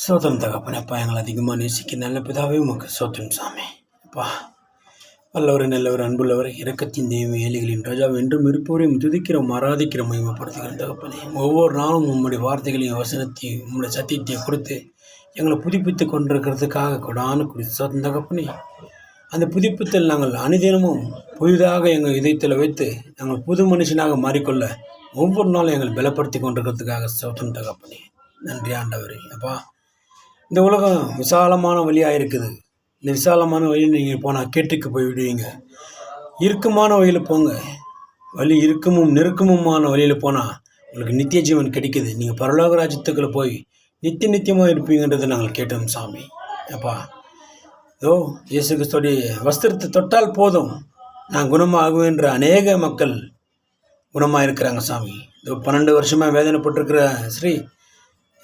சோத்திரம் தகப்பனே, அப்பா எங்களை அதிகமாக நேசிக்க நல்ல பிதாவே உமக்கு சோத்திரம் சாமி. அப்பா வல்லவர் நல்லவர் அன்புள்ளவர் இரக்கத்தின் தெய்வம் ஏழைகளின் ராஜா என்றும் இருப்பவரையும் துதிக்கிறோம் ஆராதிக்கிறோம் மகிமைப்படுத்துகிறோம் தகப்பனே. ஒவ்வொரு நாளும் உம்முடைய வார்த்தைகளையும் வசனத்தையும் உம்முடைய சத்தியத்தையும் கொடுத்து எங்களை புதுப்பித்து கொண்டிருக்கிறதுக்காக கொடான சோத்திரம் தகப்பனே. அந்த புதுப்பித்தல் நாங்கள் அனுதினமும் புதிதாக எங்கள் இதயத்தில் வைத்து நாங்கள் புது மனுஷனாக மாறிக்கொள்ள ஒவ்வொரு நாளும் எங்களை பலப்படுத்தி கொண்டிருக்கிறதுக்காக சோத்திரம் தகப்பனே. நன்றி ஆண்டவரே. அப்பா இந்த உலகம் விசாலமான வழியாக இருக்குது. இந்த விசாலமான வழியில் நீங்கள் போனால் கேட்டுக்கு போய் விடுவீங்க. இறுக்கமான வழியில் போங்க. வழி இறுக்கமும் நெருக்கமுமான வழியில் போனால் உங்களுக்கு நித்திய ஜீவன் கிடைக்குது. நீங்கள் பரலோக ராஜ்யத்துக்குள்ளே போய் நித்தியமாக இருப்பீங்கன்றதை நாங்கள் கேட்டோம் சாமி. அப்பா இயேசு கிறிஸ்துடைய வஸ்திரத்தை தொட்டால் போதும் நான் குணமாகுவேன்ற அநேக மக்கள் குணமாக இருக்கிறாங்க சாமி. 12 வருஷமாக வேதனைப்பட்டிருக்கிற ஸ்ரீ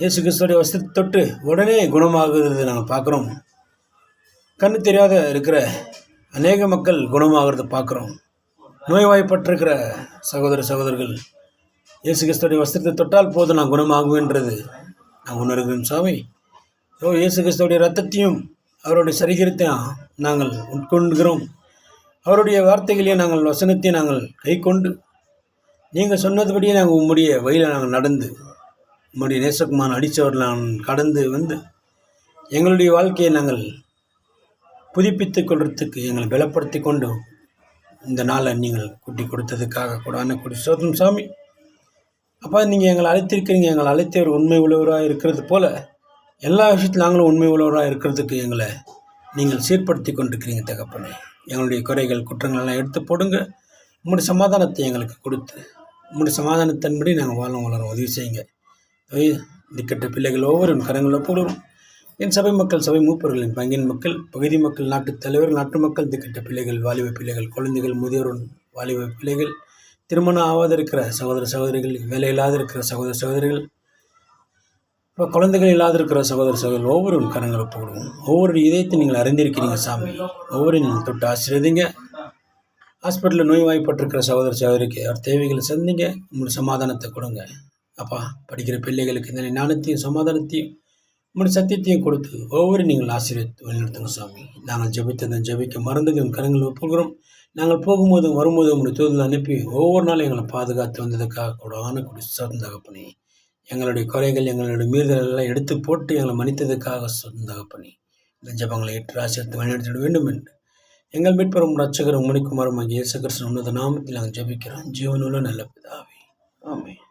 இயேசு கிறிஸ்துடைய வஸ்திரத்தை தொட்டு உடனே குணமாகுறது நாங்கள் பார்க்குறோம். கண்ணு தெரியாத இருக்கிற அநேக மக்கள் குணமாகிறத பார்க்குறோம். நோய்வாய்ப்பட்டிருக்கிற சகோதரர்கள் இயேசு கிறிஸ்துடைய வஸ்திரத்தை தொட்டால் போதும் நான் குணமாகுவேன்றது நான் உணர்கிறேன் சாமி. இயேசு கிறிஸ்துடைய ரத்தத்தையும் அவருடைய சரீரத்தையும் நாங்கள் உட்கொண்டுகிறோம். அவருடைய வார்த்தைகளையும் நாங்கள் வசனத்தையும் நாங்கள் கை கொண்டு நீங்கள் சொன்னதுபடியே நாங்கள் உம்முடைய வழியில் நாங்கள் நடந்து உம்முடைய நேசகுமான் அடித்தவர்கள் நாங்கள் கடந்து வந்து எங்களுடைய வாழ்க்கையை நாங்கள் புதுப்பித்து கொள்றதுக்கு எங்களை பலப்படுத்தி கொண்டு இந்த நாளை நீங்கள் கூட்டி கொடுத்ததுக்காக கூடான கூடி சோதம் சாமி. அப்போ நீங்கள் எங்களை அழைத்திருக்கிறீங்க. எங்களை அழைத்தவர் உண்மை உள்ளவராக இருக்கிறது போல் எல்லா விஷயத்தில் நாங்களும் உண்மை உள்ளவராக இருக்கிறதுக்கு எங்களை நீங்கள் சீர்படுத்தி கொண்டிருக்கிறீங்க தகப்பனே. எங்களுடைய குறைகள் குற்றங்களெல்லாம் எடுத்து போடுங்க. உங்களுடைய சமாதானத்தை எங்களுக்கு கொடுத்து உங்களுடைய சமாதானத்தின்படி நாங்கள் வளரும் உதவி செய்யுங்க. திக்கட்ட பிள்ளைகள் ஒவ்வொரு கரங்கள் ஒப்புகிறோம். என் சபை மக்கள், சபை மூப்பர்களின் பங்கின் மக்கள், பகுதி மக்கள், நாட்டுத் தலைவர், நாட்டு மக்கள், திக்கட்ட பிள்ளைகள், வாலிப பிள்ளைகள், குழந்தைகள், முதியோர், வாலிப பிள்ளைகள், திருமணம் ஆகாதிருக்கிற சகோதரிகள், வேலை இல்லாத இருக்கிற சகோதரிகள், இப்போ குழந்தைகள் இல்லாத இருக்கிற சகோதரர்கள் ஒவ்வொரு கரங்களை போடுவோம். ஒவ்வொரு இதயத்தை நீங்கள் அறிந்திருக்கிறீங்க சாமி. ஒவ்வொரு நீங்கள் தொட்டு ஆசிரியதிங்க. ஹாஸ்பிட்டலில் நோய்வாய்ப்பட்டிருக்கிற சகோதரிக்கு அவர் தேவைகளை சந்திங்க. உங்களுடைய சமாதானத்தை கொடுங்க. அப்பா படிக்கிற பிள்ளைகளுக்கு இந்த ஞானத்தையும் சமாதானத்தையும் உங்களுடைய சத்தியத்தையும் கொடுத்து ஒவ்வொரு நீங்கள் ஆசீர்வதித்து வழிநடத்துங்க சாமி. நாங்கள் ஜெபிக்க மறந்தது உன் கரங்கள் ஒப்புகிறோம். நாங்கள் போகும்போதும் வரும்போது உங்களுடைய தூதல் அனுப்பி ஒவ்வொரு நாளும் எங்களை பாதுகாத்து வந்ததுக்காக கூடான குடி தகப்பனே. எங்களுடைய குறைகள் எங்களுடைய மீறுதலெல்லாம் எடுத்து போட்டு எங்களை மன்னித்ததுக்காக தகப்பனே. இந்த ஜபங்களை ஏற்று ஆசீர்வதித்து வழிநடத்திட வேண்டும் என்று எங்கள் மீட்பெறும் ரட்சகர் உம்முடைய குமாரன் இயேசு கிறிஸ்து உன்னத நாமத்தில் நாங்கள் ஜெபிக்கிறோம். ஜீவனுள்ள நல்ல பிதாவே, ஆமென்.